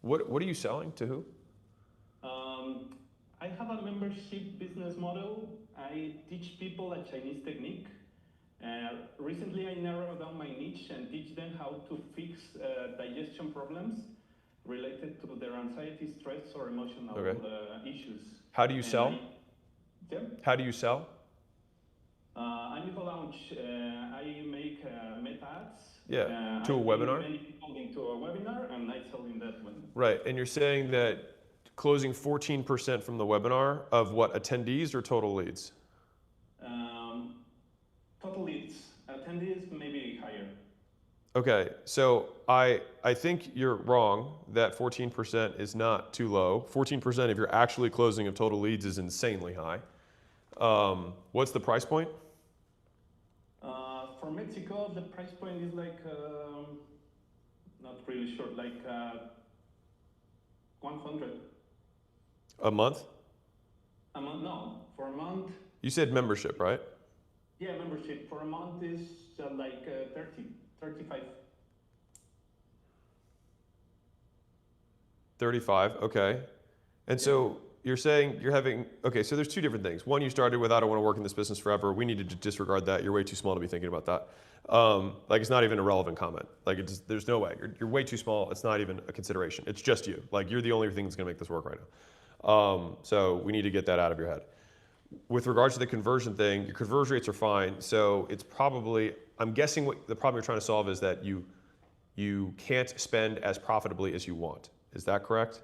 What are you selling to who? I have a membership business model. I teach people a Chinese technique. Recently, I narrowed down my niche and teach them how to fix digestion problems related to their anxiety, stress, or emotional issues. How do you sell? Yeah? How do you sell? I make a launch. I make meta ads. Yeah, to a webinar? I bring many people into a webinar, and I sell in that one. Right, and you're saying that closing 14% from the webinar of what, attendees or total leads? Total leads. Attendees maybe higher. Okay, so I think you're wrong that 14% is not too low. 14% if you're actually closing of total leads is insanely high. What's the price point? For Mexico, the price point is like, not really sure, like 100. A month? A month? No, for a month. You said membership, right? Yeah, membership for a month is like 30, 35. 35, okay. And so you're saying you're having, okay, so there's two different things. One, you started with, I don't want to work in this business forever. We need to disregard that. You're way too small to be thinking about that. Like, it's not even a relevant comment. Like, there's no way. You're way too small. It's not even a consideration. It's just you. Like, you're the only thing that's going to make this work right now. So we need to get that out of your head. With regards to the conversion thing, your conversion rates are fine. So it's probably, I'm guessing what the problem you're trying to solve is that you can't spend as profitably as you want. Is that correct?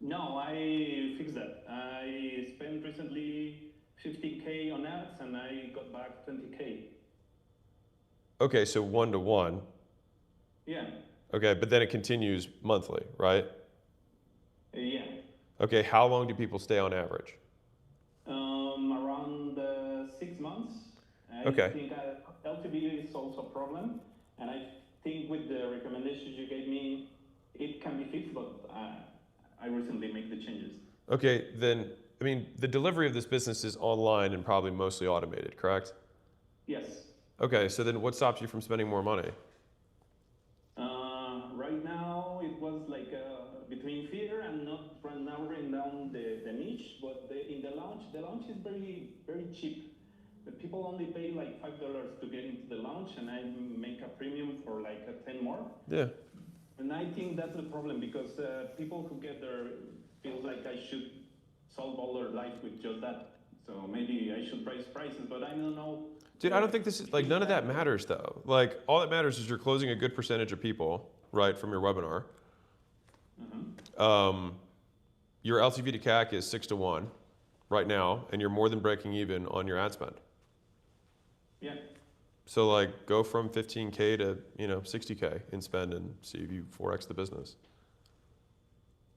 No, I fixed that. I spent recently 50K on ads and I got back 20K. Okay, so 1-to-1. Yeah. Okay, but then it continues monthly, right? Yeah. Okay, how long do people stay on average? Around 6 months. I think LTV is also a problem, and I think with the recommendations you gave me, it can be fixed, but I recently made the changes. Okay, then, I mean, the delivery of this business is online and probably mostly automated, correct? Yes. Okay, so then what stops you from spending more money? Right now, it was like between fear and not narrowing down the niche, but in the launch is very, very cheap. The people only pay like $5 to get into the launch, and I make a premium for like 10 more. Yeah. And I think that's the problem, because people who get there feel like I should solve all their life with just that. So maybe I should raise prices, but I don't know. Dude, I don't think this is, like, none of that matters though. Like, all that matters is you're closing a good percentage of people, right, from your webinar. Your LTV to CAC is 6-to-1 right now, and you're more than breaking even on your ad spend. Yeah. So like, go from 15K to 60K in spend and see if you 4x the business.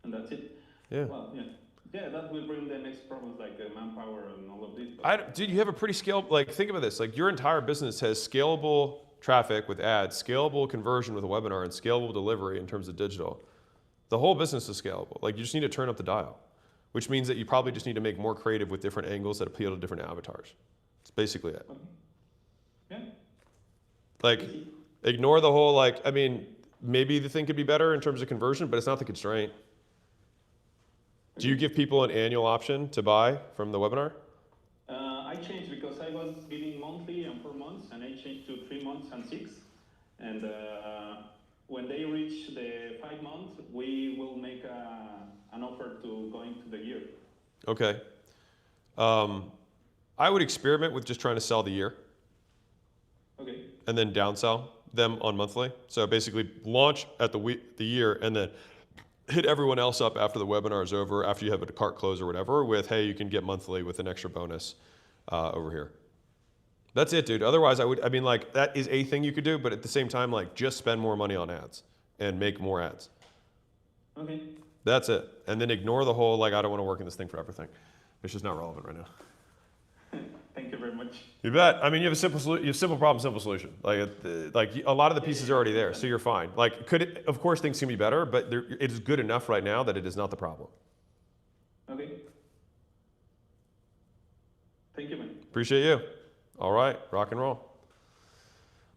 And that's it. Yeah. Well, yeah. Yeah, that will bring the next problems like manpower and all of this. Dude, you have a pretty scalable, like, think about this. Like, your entire business has scalable traffic with ads, scalable conversion with a webinar, and scalable delivery in terms of digital. The whole business is scalable. Like, you just need to turn up the dial, which means that you probably just need to make more creative with different angles that appeal to different avatars. That's basically it. Okay. Yeah. Like, ignore the whole, like, I mean, maybe the thing could be better in terms of conversion, but it's not the constraint. Do you give people an annual option to buy from the webinar? I changed because I was giving monthly and 4 months, and I changed to 3 months and 6. And when they reach the 5 months, we will make an offer to go into the year. Okay. I would experiment with just trying to sell the year. Okay. And then downsell them on monthly. So basically launch at the year and then hit everyone else up after the webinar is over, after you have a cart close or whatever, with, hey, you can get monthly with an extra bonus over here. That's it, dude. Otherwise, I mean, like, that is a thing you could do, but at the same time, like, just spend more money on ads and make more ads. Okay. That's it. And then ignore the whole, like, I don't want to work in this thing for everything. It's just not relevant right now. Thank you very much. You bet. I mean, you have a simple problem, simple solution. Like a lot of the pieces are already there, so you're fine. Like, of course, things can be better, but it is good enough right now that it is not the problem. Okay. Thank you, man. Appreciate you. All right, rock and roll.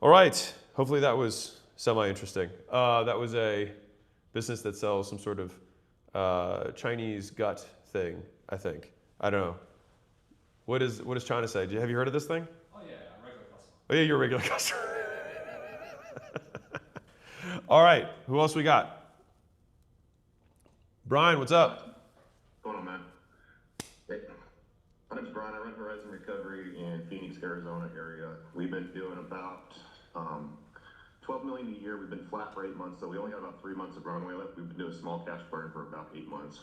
All right, hopefully that was semi-interesting. That was a business that sells some sort of Chinese gut thing, I think. I don't know. What does China say? Have you heard of this thing? Oh yeah, I'm a regular customer. Oh yeah, you're a regular customer. All right, who else we got? Brian, what's up? What's going on, man? Hey, my name's Brian. I run Horizon Recovery in Phoenix, Arizona area. We've been doing about 12 million a year. We've been flat for 8 months, so we only got about 3 months of runway left. We've been doing small cash burn for about 8 months.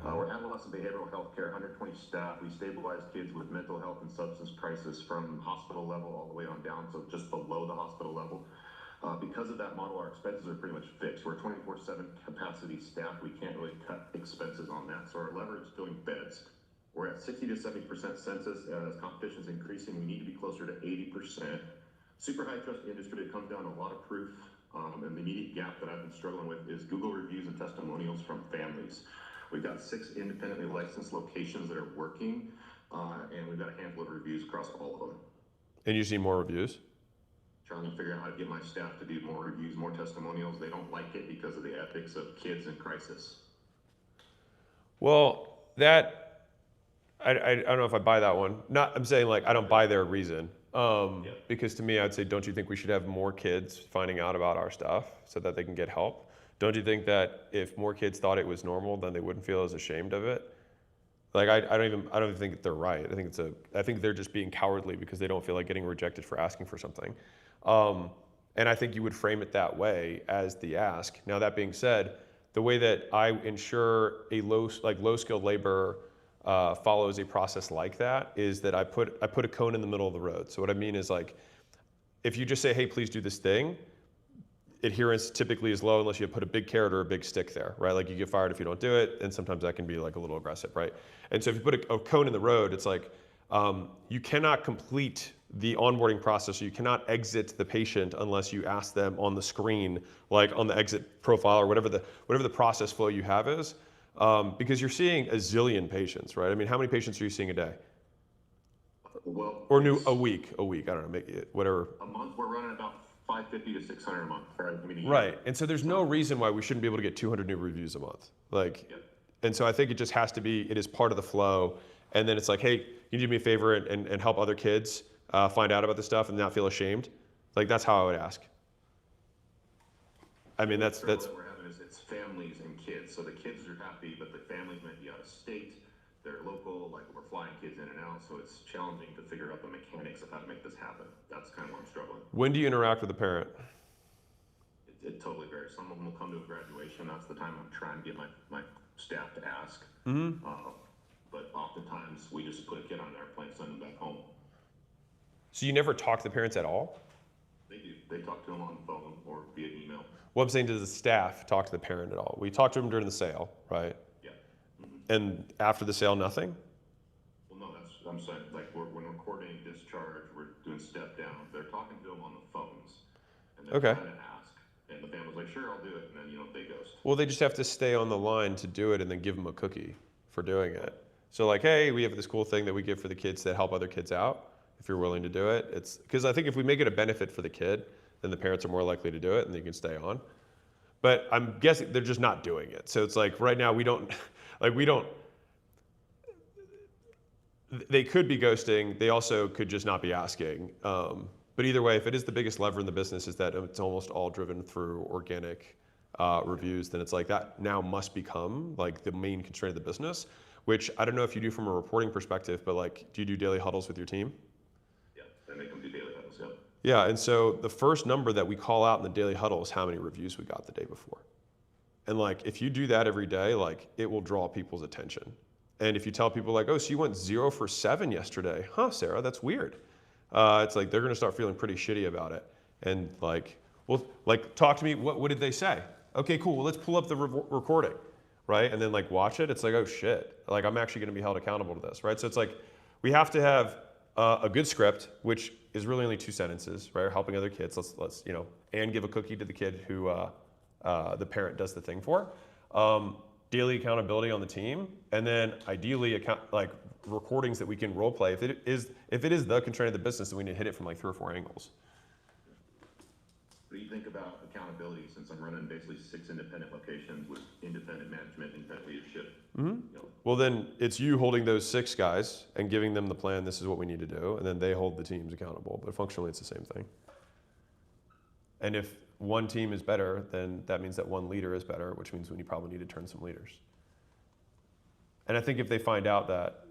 We're adolescent behavioral health care, 120 staff. We stabilize kids with mental health and substance crisis from hospital level all the way on down, so just below the hospital level. Because of that model, our expenses are pretty much fixed. We're 24/7 capacity staff. We can't really cut expenses on that. So our leverage is doing beds. We're at 60 to 70% census. As competition is increasing, we need to be closer to 80%. Super high trust industry. It comes down to a lot of proof. And the immediate gap that I've been struggling with is Google reviews and testimonials from families. We've got 6 independently licensed locations that are working, and we've got a handful of reviews across all of them. And you see more reviews? Trying to figure out how to get my staff to do more reviews, more testimonials. They don't like it because of the ethics of kids in crisis. Well, that I don't know if I buy that one. I'm saying like I don't buy their reason. Because to me, I'd say, don't you think we should have more kids finding out about our stuff so that they can get help? Don't you think that if more kids thought it was normal, then they wouldn't feel as ashamed of it? Like I don't even think they're right. I think they're just being cowardly because they don't feel like getting rejected for asking for something. And I think you would frame it that way as the ask. Now that being said, the way that I ensure a low skilled laborer follows a process like that is that I put a cone in the middle of the road. So what I mean is like, if you just say, hey, please do this thing, adherence typically is low unless you put a big carrot or a big stick there, right? Like you get fired if you don't do it, and sometimes that can be like a little aggressive, right? And so if you put a cone in the road, it's like you cannot complete the onboarding process, or you cannot exit the patient unless you ask them on the screen, like on the exit profile or whatever the process flow you have is, because you're seeing a zillion patients, right? I mean, how many patients are you seeing a day? Well, Or a week, I don't know, make it whatever. A month we're running about 550 to 600 a month. Right, and so there's no reason why we shouldn't be able to get 200 new reviews a month. Like, Yep. And so I think it just has to be, it is part of the flow. And then it's like, hey, you do me a favor and help other kids find out about this stuff and not feel ashamed. Like that's how I would ask. I mean, that's. What we're having is it's families and kids. So the kids are happy, but the families might be out of state. They're local, like we're flying kids in and out. So it's challenging to figure out the mechanics of how to make this happen. That's kind of where I'm struggling. When do you interact with a parent? It totally varies. Some of them will come to a graduation. That's the time I'm trying to get my staff to ask. But oftentimes we just put a kid on an airplane, send them back home. So you never talk to the parents at all? They do. They talk to them on the phone or via email. Well, I'm saying, does the staff talk to the parent at all? We talk to them during the sale, right? Yeah. And after the sale, nothing? Well, no, I'm saying, like, when we're coordinating discharge, we're doing step down. They're talking to them on the phones. And they're trying to ask. And the family's like, sure, I'll do it. And then, they ghost. Well, they just have to stay on the line to do it and then give them a cookie for doing it. So like, hey, we have this cool thing that we give for the kids that help other kids out. If you're willing to do it, it's because I think if we make it a benefit for the kid, then the parents are more likely to do it and they can stay on. But I'm guessing they're just not doing it. So it's like right now we don't, they could be ghosting. They also could just not be asking. But either way, if it is the biggest lever in the business is that it's almost all driven through organic reviews, then it's like that now must become like the main constraint of the business, which I don't know if you do from a reporting perspective, but like, do you do daily huddles with your team? Yeah, they make them do daily huddles, yeah. Yeah, and so the first number that we call out in the daily huddle is how many reviews we got the day before. And like, if you do that every day, like it will draw people's attention. And if you tell people like, oh, so you went 0 for 7 yesterday. Huh, Sarah, that's weird. It's like, they're gonna start feeling pretty shitty about it. And like, well, like talk to me, what did they say? Okay, cool, well, let's pull up the recording, right? And then like watch it, it's like, oh shit, like I'm actually gonna be held accountable to this, right? So it's like, we have to have a good script, which is really only 2 sentences, right? Helping other kids, let's and give a cookie to the kid who the parent does the thing for. Daily accountability on the team, and then ideally recordings that we can role play. If it is the constraint of the business, then we need to hit it from like 3 or 4 angles. What do you think about accountability, since I'm running basically 6 independent locations with independent management, independent leadership? You know, Well, then it's you holding those 6 guys and giving them the plan. This is what we need to do, and then they hold the teams accountable. But functionally, it's the same thing. And if one team is better, then that means that one leader is better, which means we probably need to turn some leaders. And I think if they find out that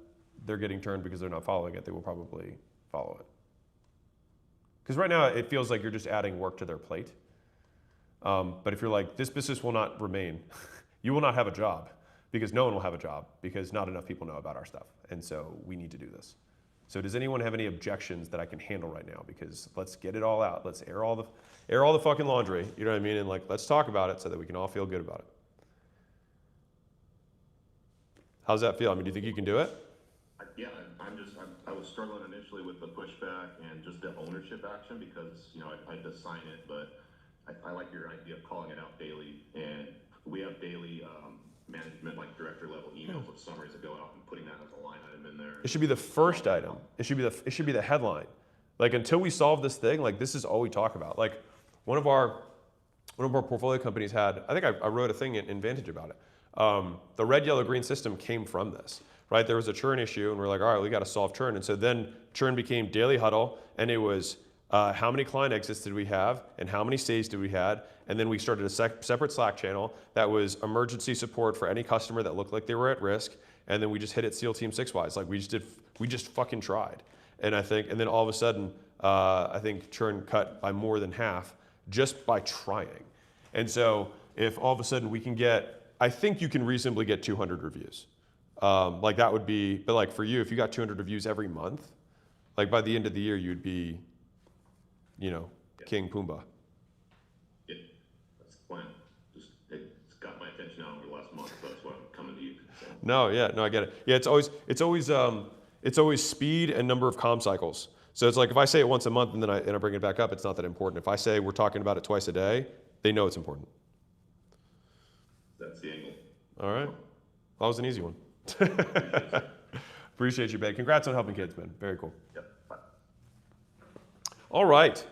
they're getting turned because they're not following it, they will probably follow it. Because right now it feels like you're just adding work to their plate. But if you're like, this business will not remain, you will not have a job, because no one will have a job, because not enough people know about our stuff. And so we need to do this. So does anyone have any objections that I can handle right now? Because let's get it all out. Let's air all the fucking laundry. You know what I mean? And like, let's talk about it so that we can all feel good about it. How's that feel? I mean, do you think you can do it? Yeah, I was struggling initially with the pushback and just the ownership action, because, you know, I had to sign it, but I like your idea of calling it out daily. And we have daily management, like director level emails with summaries that go out, and putting that as a line item in there. It should be the first item. It should be the headline. Like, until we solve this thing, like, this is all we talk about. Like, one of our portfolio companies had, I think I wrote a thing in Vantage about it. The red, yellow, green system came from this, right? There was a churn issue, and we're like, all right, we got to solve churn. And so then churn became daily huddle, and it was how many client exits did we have, and how many stays did we had, and then we started a separate Slack channel that was emergency support for any customer that looked like they were at risk, and then we just hit it SEAL Team 6-wise. Like, we just fucking tried. And then all of a sudden, I think churn cut by more than half just by trying. And so if all of a sudden we can get, I think you can reasonably get 200 reviews. Like, that would be, but like for you, if you got 200 reviews every month, like by the end of the year, you'd be, you know, King Pumbaa. Yeah, that's the plan. It's got my attention now over the last month, so that's why I'm coming to you. So. No, I get it. Yeah, it's always speed and number of comm cycles. So it's like, if I say it once a month and then I bring it back up, it's not that important. If I say we're talking about it twice a day, they know it's important. That's the angle. All right. That was an easy one. Appreciate you, babe. Congrats on helping kids, man. Very cool. Yep. Bye. All right.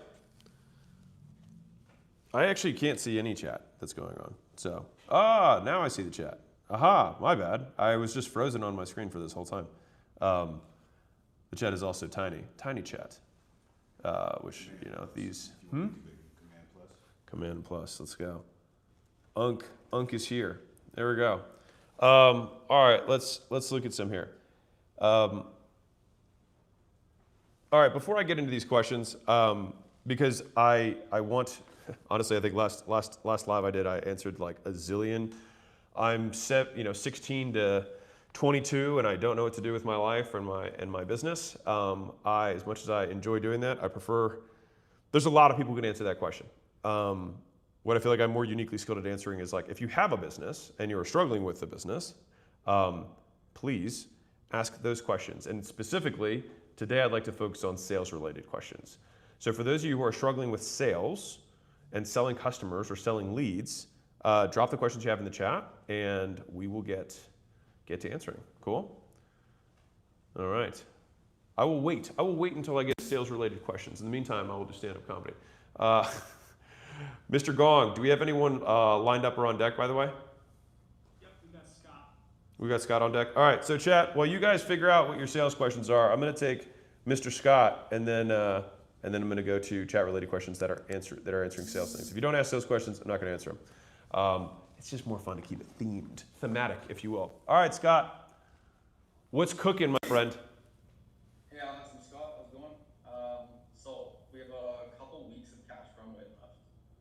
I actually can't see any chat that's going on. So, now I see the chat. Aha, my bad. I was just frozen on my screen for this whole time. The chat is also tiny chat, which, you know, these, Command plus, let's go. Unk is here. There we go. All right, let's look at some here. All right, before I get into these questions, because I want, honestly, I think last live I did, I answered like a zillion. I'm 16 to 22, and I don't know what to do with my life and my business. As much as I enjoy doing that, I prefer. There's a lot of people who can answer that question. What I feel like I'm more uniquely skilled at answering is, like, if you have a business and you're struggling with the business, please ask those questions. And specifically, today I'd like to focus on sales-related questions. So for those of you who are struggling with sales and selling customers or selling leads, drop the questions you have in the chat, and we will get to answering. Cool? All right. I will wait until I get sales-related questions. In the meantime, I will do stand-up comedy. Mr. Gong, do we have anyone lined up or on deck, by the way? Yep, we got Scott. We got Scott on deck. All right, so chat, while you guys figure out what your sales questions are, I'm going to take Mr. Scott, and then I'm going to go to chat-related questions that are answering sales things. If you don't ask sales questions, I'm not going to answer them. It's just more fun to keep it themed, thematic, if you will. All right, Scott, what's cooking, my friend? Hey, Alex and Scott, how's it going? So we have a couple weeks of cash runway left.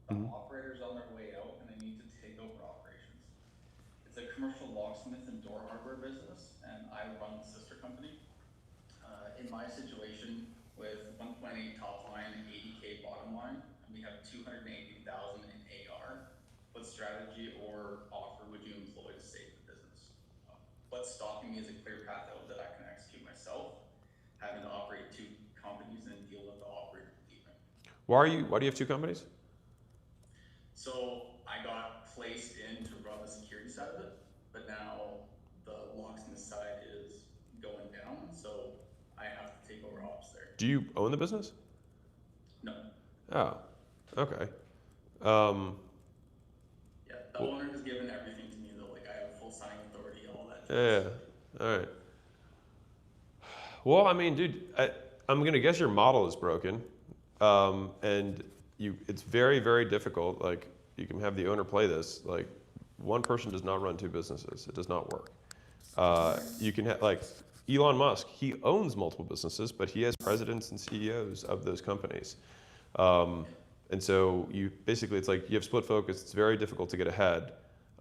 The operator's on their way out, and they need to take over operations. It's a commercial locksmith and door hardware business, and I run the sister company. In my situation, with 1.8 top line and 80K bottom line, and we have 280,000 in AR, what strategy or offer would you employ to save the business? What's stopping me is a clear path out that I can execute myself, having to operate 2 companies and deal with the operator leaving. Why do you have 2 companies? So I got placed in to run the security side of it, but now the locksmith side is going down, so I have to take over ops there. Do you own the business? No. Oh, okay. Yeah, the owner has given everything to me though. Like I have full signing authority, all that. Yeah. All right. Well, I mean, dude, I'm gonna guess your model is broken, and it's very, very difficult. Like, you can have the owner play this. Like, one person does not run two businesses. It does not work. You can have like Elon Musk. He owns multiple businesses, but he has presidents and CEOs of those companies. And so it's like you have split focus. It's very difficult to get ahead.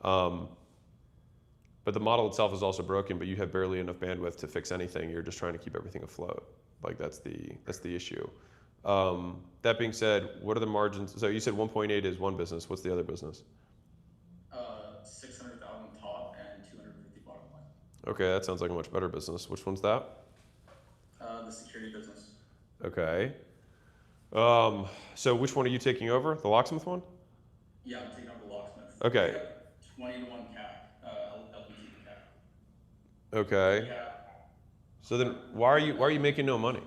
But the model itself is also broken, but you have barely enough bandwidth to fix anything. You're just trying to keep everything afloat. Like that's the issue. That being said, what are the margins? So you said 1.8 is one business. What's the other business? 600,000 top and 250 bottom line. Okay, that sounds like a much better business. Which one's that? The security business. Okay. So which one are you taking over? The locksmith one? Yeah, I'm taking over the locksmith. Okay. I got 20 to 1 CAC, LPT to CAC. Okay. Yeah. So then why are you making no money?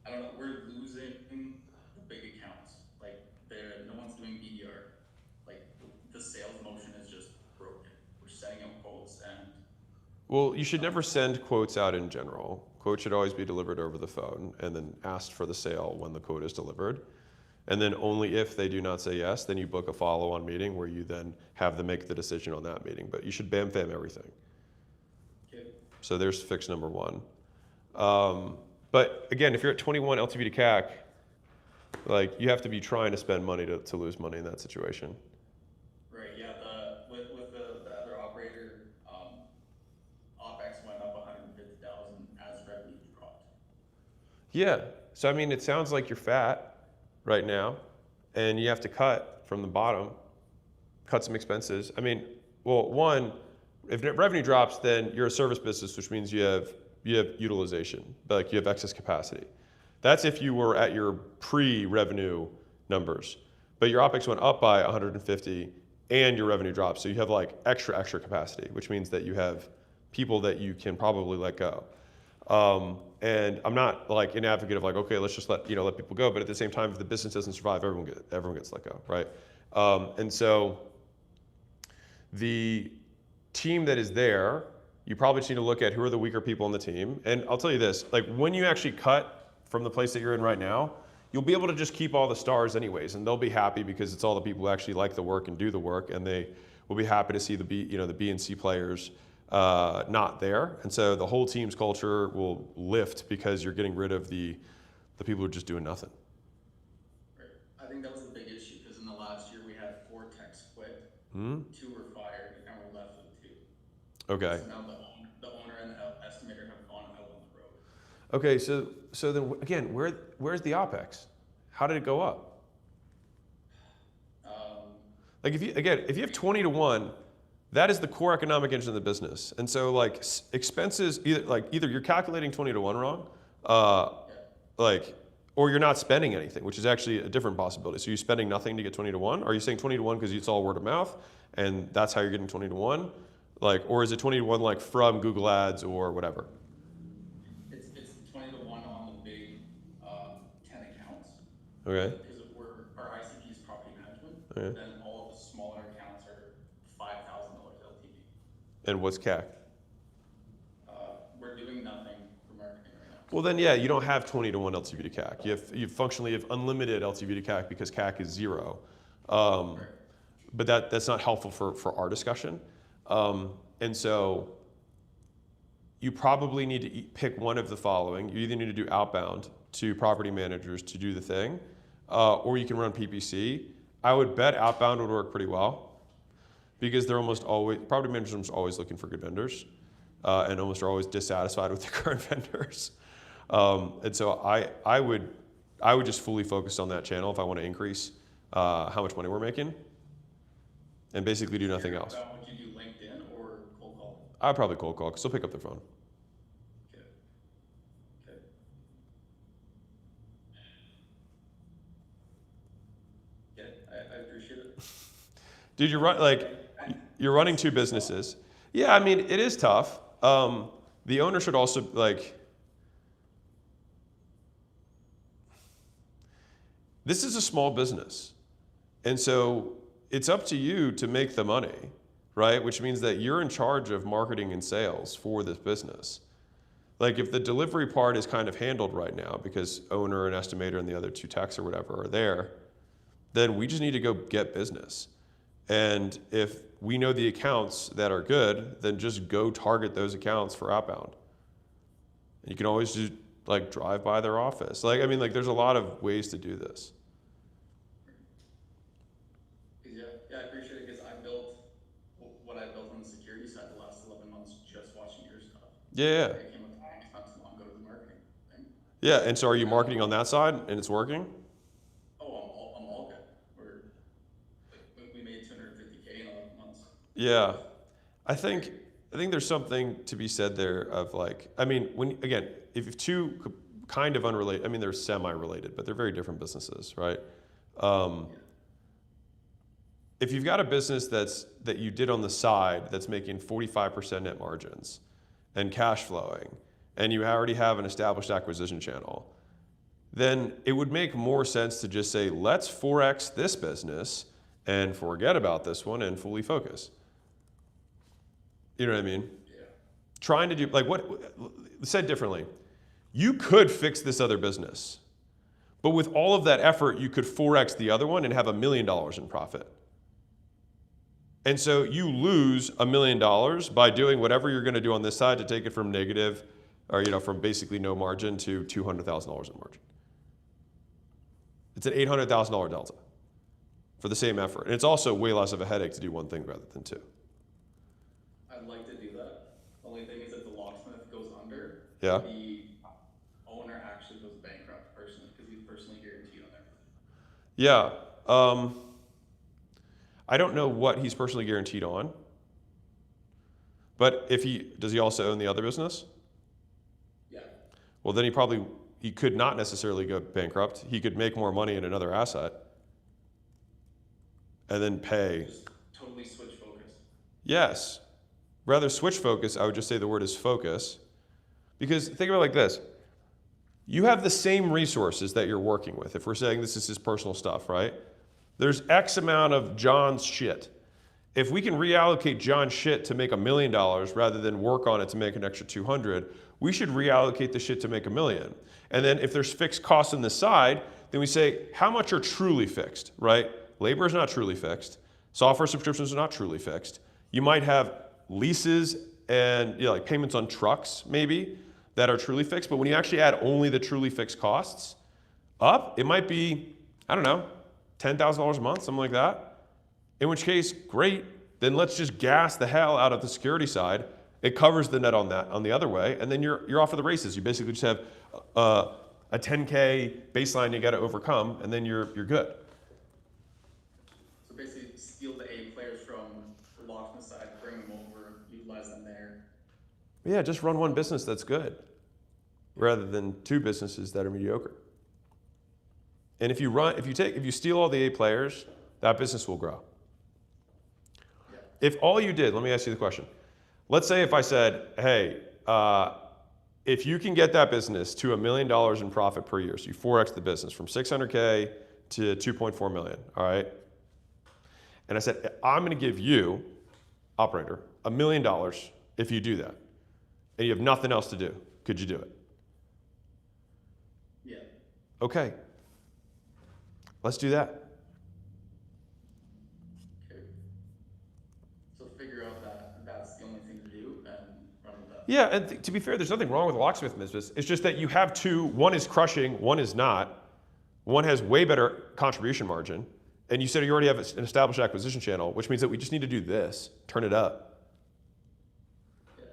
I don't know. We're losing the big accounts. Like no one's doing BDR. Like the sales motion is just broken. We're setting up quotes and. Well, you should never send quotes out in general. Quotes should always be delivered over the phone and then asked for the sale when the quote is delivered. And then only if they do not say yes, then you book a follow-on meeting where you then have them make the decision on that meeting. But you should bam-fam everything. Okay. So there's fix number one. But again, if you're at 21 LTV to CAC, like you have to be trying to spend money to lose money in that situation. Right. Yeah. With the other operator, OpEx went up 150,000 as revenue dropped. Yeah. So I mean, it sounds like you're fat right now, and you have to cut from the bottom, cut some expenses. I mean, well, one, if revenue drops, then you're a service business, which means you have utilization, like you have excess capacity. That's if you were at your pre-revenue numbers, but your OpEx went up by 150 and your revenue drops. So you have like extra capacity, which means that you have people that you can probably let go. And I'm not like an advocate of like, okay, let's just let people go. But at the same time, if the business doesn't survive, everyone gets let go, right? And so the team that is there, you probably just need to look at who are the weaker people on the team. And I'll tell you this, like when you actually cut from the place that you're in right now, you'll be able to just keep all the stars anyways, and they'll be happy because it's all the people who actually like the work and do the work, and they will be happy to see the B and C players not there. And so the whole team's culture will lift because you're getting rid of the people who are just doing nothing. Right. I think that was a big issue because in the last year we had 4 techs quit, 2 were fired, and we're left with 2. Okay. So now the owner and the estimator have gone out on the road. Okay, so then again, where's the OpEx? How did it go up? Like if you have 20 to 1, that is the core economic engine of the business. And so like expenses, either you're calculating 20 to 1 wrong, or you're not spending anything, which is actually a different possibility. So you're spending nothing to get 20 to 1? Are you saying 20 to 1 because it's all word of mouth and that's how you're getting 20 to 1? Like, or is it 20 to 1 like from Google Ads or whatever? It's 20 to 1 on the big 10 accounts. Okay. Because our ICP is property management. Okay. Then all of the smaller accounts are $5,000 LTV. And what's CAC? We're doing nothing for marketing right now. Well then, yeah, you don't have 20 to 1 LTV to CAC. You functionally have unlimited LTV to CAC because CAC is 0. Right. But that's not helpful for our discussion. And so you probably need to pick one of the following. You either need to do outbound to property managers to do the thing, or you can run PPC. I would bet outbound would work pretty well because they're almost always, property managers are always looking for good vendors and almost are always dissatisfied with the current vendors. And so I would just fully focus on that channel if I want to increase how much money we're making and basically do nothing else. Would you do LinkedIn or cold calling? I'd probably cold call because they'll pick up their phone. Okay. Okay. Yeah, I appreciate it. Dude, you're running 2 businesses. Yeah, I mean, it is tough. The owner should also This is a small business. And so it's up to you to make the money, right? Which means that you're in charge of marketing and sales for this business. Like if the delivery part is kind of handled right now because owner and estimator and the other two techs or whatever are there, then we just need to go get business. And if we know the accounts that are good, then just go target those accounts for outbound. And you can always just like drive by their office. Like, I mean, like there's a lot of ways to do this. Yeah, I appreciate it because I built what I built on the security side the last 11 months just watching your stuff. Yeah. I came with time not too long ago to the marketing thing. Yeah, and so are you marketing on that side and it's working? Oh, I'm all good. We made 250K in 11 months. Yeah. I think there's something to be said there of like, I mean, when again, if two kind of unrelated, I mean, they're semi-related, but they're very different businesses, right? If you've got a business that you did on the side that's making 45% net margins and cash flowing, and you already have an established acquisition channel, then it would make more sense to just say, let's 4X this business and forget about this one and fully focus. You know what I mean? Yeah. Trying to do, like what, said differently, you could fix this other business, but with all of that effort, you could 4X the other one and have $1 million in profit. And so you lose $1 million by doing whatever you're going to do on this side to take it from negative, or from basically no margin to $200,000 in margin. It's an $800,000 delta for the same effort. And it's also way less of a headache to do one thing rather than two. I'd like to do that. The only thing is if the locksmith goes under, Yeah. the owner actually goes bankrupt personally because he's personally guaranteed on everything. Yeah. I don't know what he's personally guaranteed on, but does he also own the other business? Yeah. Well, then he could not necessarily go bankrupt. He could make more money in another asset and then pay. Just totally switch focus. Yes. Rather switch focus, I would just say the word is focus. Because think about it like this. You have the same resources that you're working with. If we're saying this is his personal stuff, right? There's X amount of John's shit. If we can reallocate John's shit to make $1 million rather than work on it to make an extra 200, we should reallocate the shit to make $1 million. And then if there's fixed costs on the side, then we say, how much are truly fixed, right? Labor is not truly fixed. Software subscriptions are not truly fixed. You might have leases and like payments on trucks maybe that are truly fixed, but when you actually add only the truly fixed costs up, it might be, I don't know, $10,000 a month, something like that. In which case, great, then let's just gas the hell out of the security side. It covers the net on that on the other way, and then you're off of the races. You basically just have a 10K baseline you got to overcome, and then you're good. So basically, steal the A players from the locksmith side, bring them over, utilize them there. Yeah, just run one business that's good, rather than two businesses that are mediocre. And if you steal all the A players, that business will grow. Yeah. If all you did, let me ask you the question. Let's say if I said, hey, if you can get that business to $1 million in profit per year, so you 4X the business from 600K to 2.4 million, all right? And I said, I'm gonna give you, operator, $1 million if you do that. And you have nothing else to do. Could you do it? Yeah. Okay. Let's do that. Okay. So figure out that that's the only thing to do and run with that. Yeah, and to be fair, there's nothing wrong with a locksmith business. It's just that you have two, one is crushing, one is not. One has way better contribution margin. And you said you already have an established acquisition channel, which means that we just need to do this, turn it up. Yeah.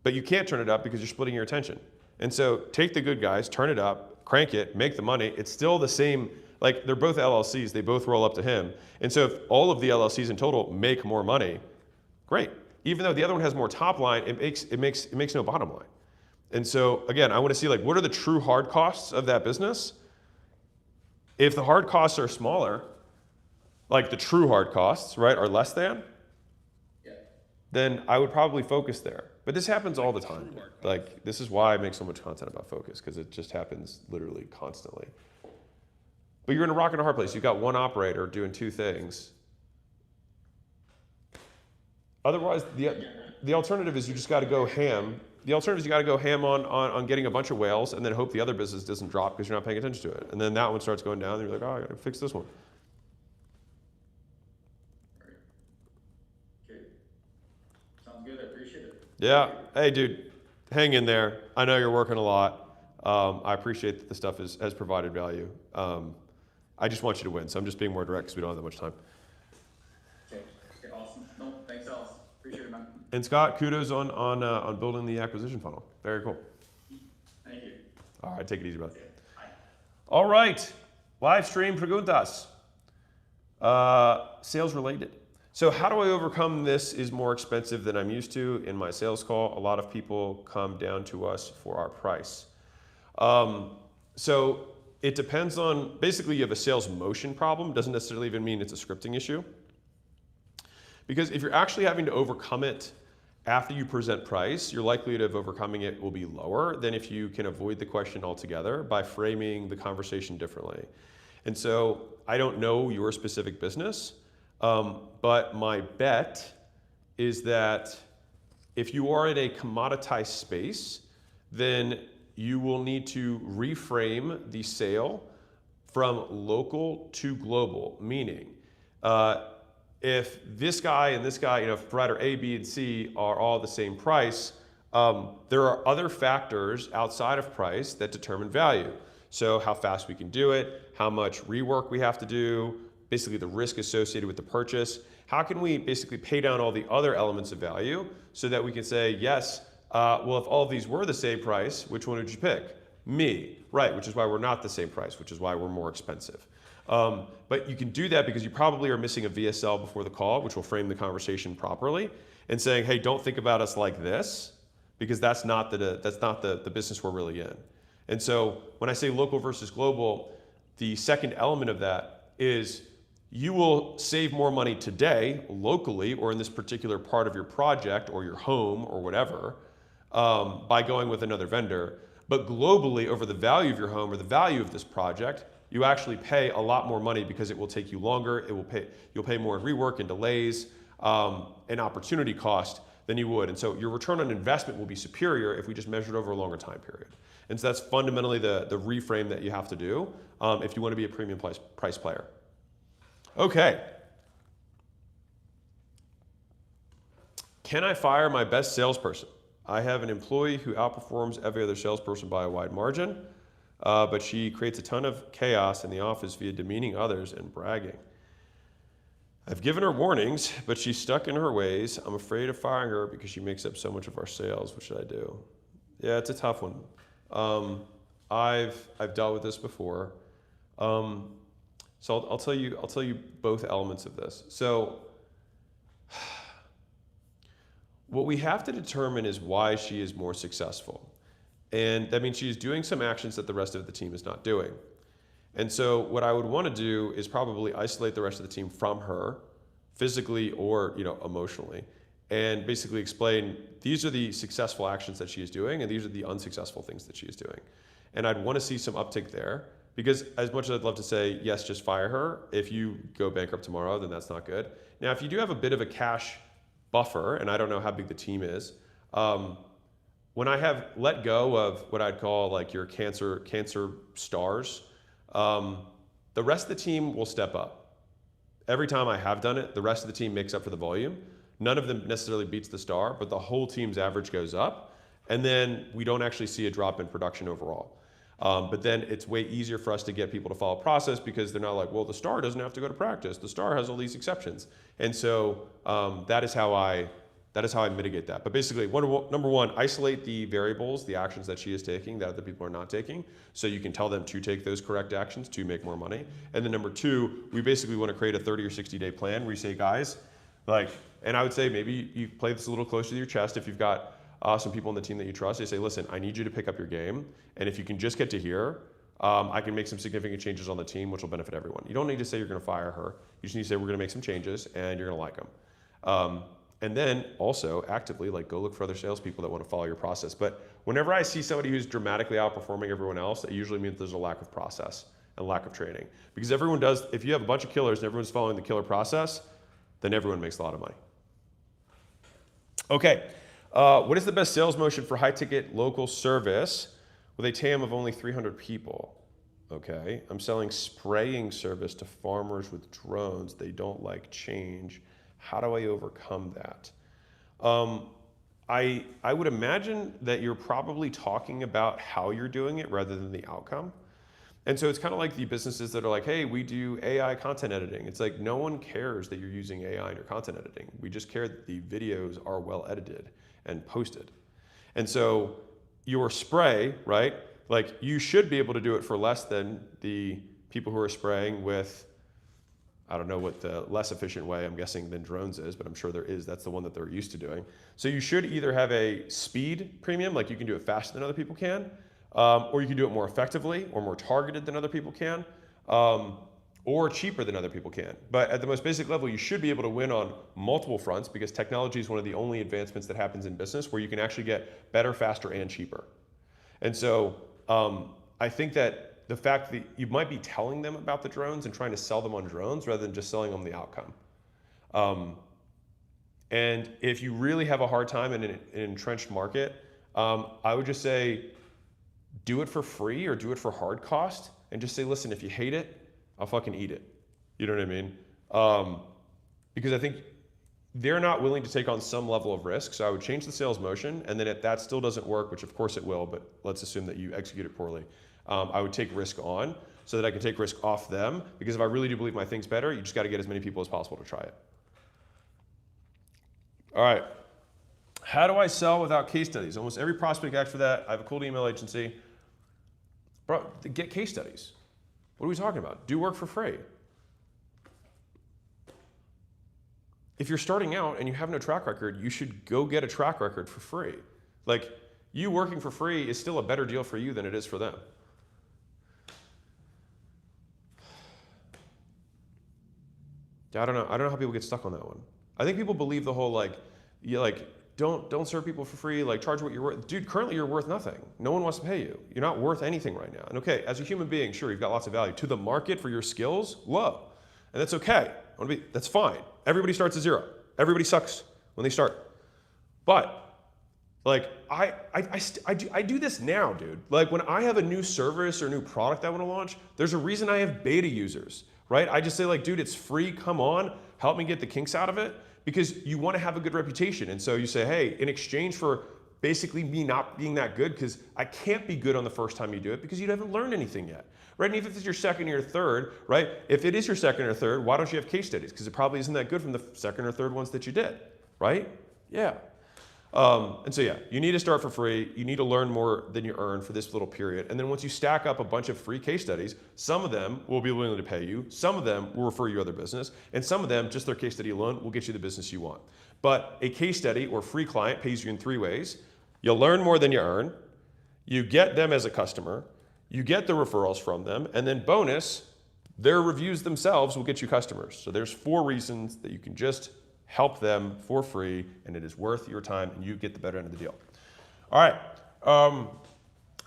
But you can't turn it up because you're splitting your attention. And so take the good guys, turn it up, crank it, make the money. It's still the same, like they're both LLCs, they both roll up to him. And so if all of the LLCs in total make more money, great. Even though the other one has more top line, it makes no bottom line. And so again, I want to see like what are the true hard costs of that business? If the hard costs are smaller, like the true hard costs, right, are less than, Yeah. then I would probably focus there. But this happens all the time. Like, this is why I make so much content about focus, because it just happens literally constantly. But you're in a rock and a hard place. You've got one operator doing two things. Otherwise, the alternative is you just got to go ham. The alternative is you got to go ham on getting a bunch of whales and then hope the other business doesn't drop because you're not paying attention to it. And then that one starts going down and you're like, oh, I got to fix this one. Okay. Sounds good. I appreciate it. Yeah. Hey, dude, hang in there. I know you're working a lot. I appreciate that the stuff has provided value. I just want you to win, so I'm just being more direct because we don't have that much time. Okay. Okay. Awesome. No, thanks, Alice. Appreciate it, man. And Scott, kudos on building the acquisition funnel. Very cool. Thank you. All right, take it easy, bud. Okay. Bye. All right, live stream preguntas. Sales related. So how do I overcome this is more expensive than I'm used to in my sales call? A lot of people come down to us for our price. So it depends on, basically you have a sales motion problem. Doesn't necessarily even mean it's a scripting issue. Because if you're actually having to overcome it after you present price, your likelihood of overcoming it will be lower than if you can avoid the question altogether by framing the conversation differently. And so I don't know your specific business, but my bet is that if you are in a commoditized space, then you will need to reframe the sale from local to global, meaning if this guy and this guy, if provider A, B, and C are all the same price, there are other factors outside of price that determine value. So how fast we can do it, how much rework we have to do, basically the risk associated with the purchase. How can we basically pay down all the other elements of value so that we can say, yes, well, if all of these were the same price, which one would you pick? Me, right, which is why we're not the same price, which is why we're more expensive. But you can do that because you probably are missing a VSL before the call, which will frame the conversation properly, and saying, hey, don't think about us like this, because that's not the business we're really in. And so when I say local versus global, the second element of that is you will save more money today locally or in this particular part of your project or your home or whatever by going with another vendor. But globally, over the value of your home or the value of this project, you actually pay a lot more money because it will take you longer. You'll pay more in rework and delays and opportunity cost than you would. And so your return on investment will be superior if we just measured over a longer time period. And so that's fundamentally the reframe that you have to do if you want to be a premium price player. Okay. Can I fire my best salesperson? I have an employee who outperforms every other salesperson by a wide margin, but she creates a ton of chaos in the office via demeaning others and bragging. I've given her warnings, but she's stuck in her ways. I'm afraid of firing her because she makes up so much of our sales. What should I do? Yeah, it's a tough one. I've dealt with this before. So I'll tell you both elements of this. So what we have to determine is why she is more successful. And that means she's doing some actions that the rest of the team is not doing. And so what I would want to do is probably isolate the rest of the team from her, physically or emotionally, and basically explain these are the successful actions that she is doing and these are the unsuccessful things that she is doing. And I'd want to see some uptick there, because as much as I'd love to say, yes, just fire her, if you go bankrupt tomorrow, then that's not good. Now, if you do have a bit of a cash buffer, and I don't know how big the team is, when I have let go of what I'd call like your cancer stars, the rest of the team will step up. Every time I have done it, the rest of the team makes up for the volume. None of them necessarily beats the star, but the whole team's average goes up. And then we don't actually see a drop in production overall. But then it's way easier for us to get people to follow process because they're not like, well, the star doesn't have to go to practice. The star has all these exceptions. And so that is how I mitigate that. But basically, number one, isolate the variables, the actions that she is taking that other people are not taking, so you can tell them to take those correct actions to make more money. And then number two, we basically want to create a 30 or 60-day plan where you say, guys, and I would say maybe you play this a little closer to your chest if you've got some people on the team that you trust. They say, listen, I need you to pick up your game, and if you can just get to here, I can make some significant changes on the team, which will benefit everyone. You don't need to say you're going to fire her. You just need to say we're going to make some changes, and you're going to like them. And then also actively go look for other salespeople that want to follow your process. But whenever I see somebody who's dramatically outperforming everyone else, it usually means there's a lack of process. and lack of training. Because everyone does, if you have a bunch of killers and everyone's following the killer process, then everyone makes a lot of money. Okay, what is the best sales motion for high ticket local service with a TAM of only 300 people? Okay, I'm selling spraying service to farmers with drones. They don't like change. How do I overcome that? I would imagine that you're probably talking about how you're doing it rather than the outcome. And so it's kind of like the businesses that are like, hey, we do AI content editing. It's like no one cares that you're using AI in your content editing. We just care that the videos are well edited and posted. And so your spray, right? Like you should be able to do it for less than the people who are spraying with, I don't know what the less efficient way, I'm guessing, than drones is, but I'm sure there is. That's the one that they're used to doing. So you should either have a speed premium, like you can do it faster than other people can, or you can do it more effectively or more targeted than other people can, or cheaper than other people can. But at the most basic level, you should be able to win on multiple fronts because technology is one of the only advancements that happens in business where you can actually get better, faster, and cheaper. And so I think that the fact that you might be telling them about the drones and trying to sell them on drones rather than just selling them the outcome. And if you really have a hard time in an entrenched market, I would just say, do it for free or do it for hard cost and just say, listen, if you hate it, I'll fucking eat it. You know what I mean? Because I think they're not willing to take on some level of risk. So I would change the sales motion. And then if that still doesn't work, which of course it will, but let's assume that you execute it poorly, I would take risk on so that I can take risk off them. Because if I really do believe my thing's better, you just got to get as many people as possible to try it. All right. How do I sell without case studies? Almost every prospect asks for that. I have a cold email agency. Bro, get case studies. What are we talking about? Do work for free. If you're starting out and you have no track record, you should go get a track record for free. Like, you working for free is still a better deal for you than it is for them. I don't know how people get stuck on that one. I think people believe the whole don't serve people for free, like charge what you're worth. Dude, currently you're worth nothing. No one wants to pay you. You're not worth anything right now. And okay, as a human being, sure, you've got lots of value. To the market for your skills, low. And that's okay. That's fine. Everybody starts at zero. Everybody sucks when they start. But like I do this now, dude. Like when I have a new service or new product I want to launch, there's a reason I have beta users, right? I just say like, dude, it's free. Come on, help me get the kinks out of it. Because you want to have a good reputation. And so you say, hey, in exchange for basically me not being that good, because I can't be good on the first time you do it because you haven't learned anything yet, right? And even if it's your second or your third, right? If it is your second or third, why don't you have case studies? Because it probably isn't that good from the second or third ones that you did, right? Yeah. And so yeah, you need to start for free. You need to learn more than you earn for this little period. And then once you stack up a bunch of free case studies, some of them will be willing to pay you. Some of them will refer you other business. And some of them, just their case study alone, will get you the business you want. But a case study or free client pays you in three ways. You'll learn more than you earn. You get them as a customer. You get the referrals from them. And then bonus, their reviews themselves will get you customers. So there's 4 reasons that you can just help them for free, and it is worth your time, and you get the better end of the deal. All right,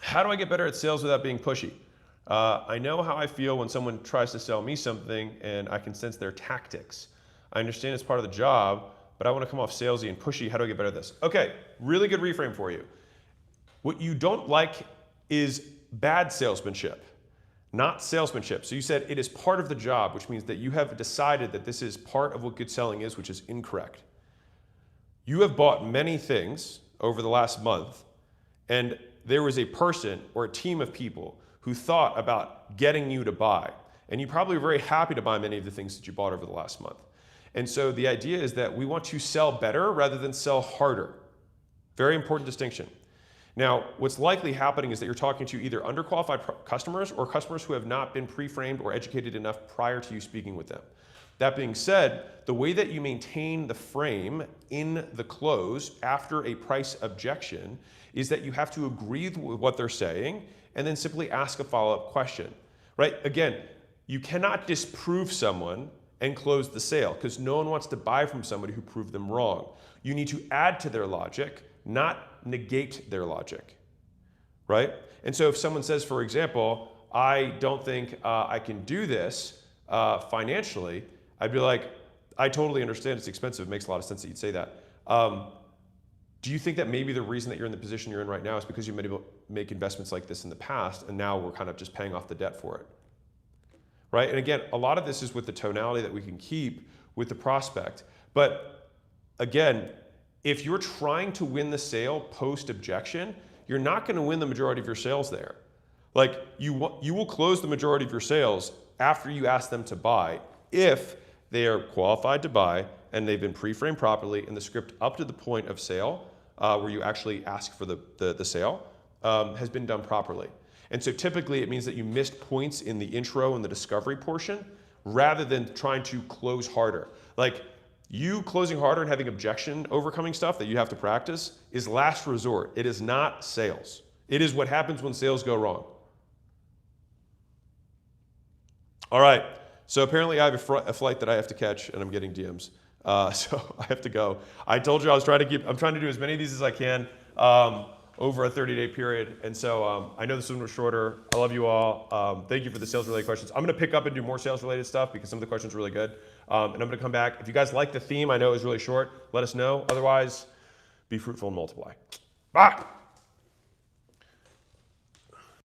how do I get better at sales without being pushy? I know how I feel when someone tries to sell me something, and I can sense their tactics. I understand it's part of the job, but I want to come off salesy and pushy. How do I get better at this? Okay, really good reframe for you. What you don't like is bad salesmanship, not salesmanship. So you said it is part of the job, which means that you have decided that this is part of what good selling is, which is incorrect. You have bought many things over the last month, and there was a person or a team of people who thought about getting you to buy. And you probably were very happy to buy many of the things that you bought over the last month. And so the idea is that we want to sell better rather than sell harder. Very important distinction. Now, what's likely happening is that you're talking to either underqualified customers or customers who have not been pre-framed or educated enough prior to you speaking with them. That being said, the way that you maintain the frame in the close after a price objection is that you have to agree with what they're saying and then simply ask a follow-up question, right? Again, you cannot disprove someone and close the sale because no one wants to buy from somebody who proved them wrong. You need to add to their logic, not negate their logic, right? And so if someone says, for example, I don't think I can do this financially, I'd be like, I totally understand it's expensive. It makes a lot of sense that you'd say that. Do you think that maybe the reason that you're in the position you're in right now is because you've been able to make investments like this in the past, and now we're kind of just paying off the debt for it? Right? And again, a lot of this is with the tonality that we can keep with the prospect. But again, if you're trying to win the sale post-objection, you're not going to win the majority of your sales there. Like, you will close the majority of your sales after you ask them to buy if they are qualified to buy and they've been pre-framed properly and the script up to the point of sale, where you actually ask for the sale, has been done properly. And so typically it means that you missed points in the intro and the discovery portion rather than trying to close harder. Like, you closing harder and having objection overcoming stuff that you have to practice is last resort. It is not sales. It is what happens when sales go wrong. All right, so apparently I have a flight that I have to catch and I'm getting DMs. So I have to go. I told you I'm trying to do as many of these as I can over a 30-day period. And so I know this one was shorter. I love you all. Thank you for the sales-related questions. I'm going to pick up and do more sales-related stuff because some of the questions are really good. And I'm going to come back. If you guys like the theme, I know it was really short, let us know. Otherwise, be fruitful and multiply. Bye.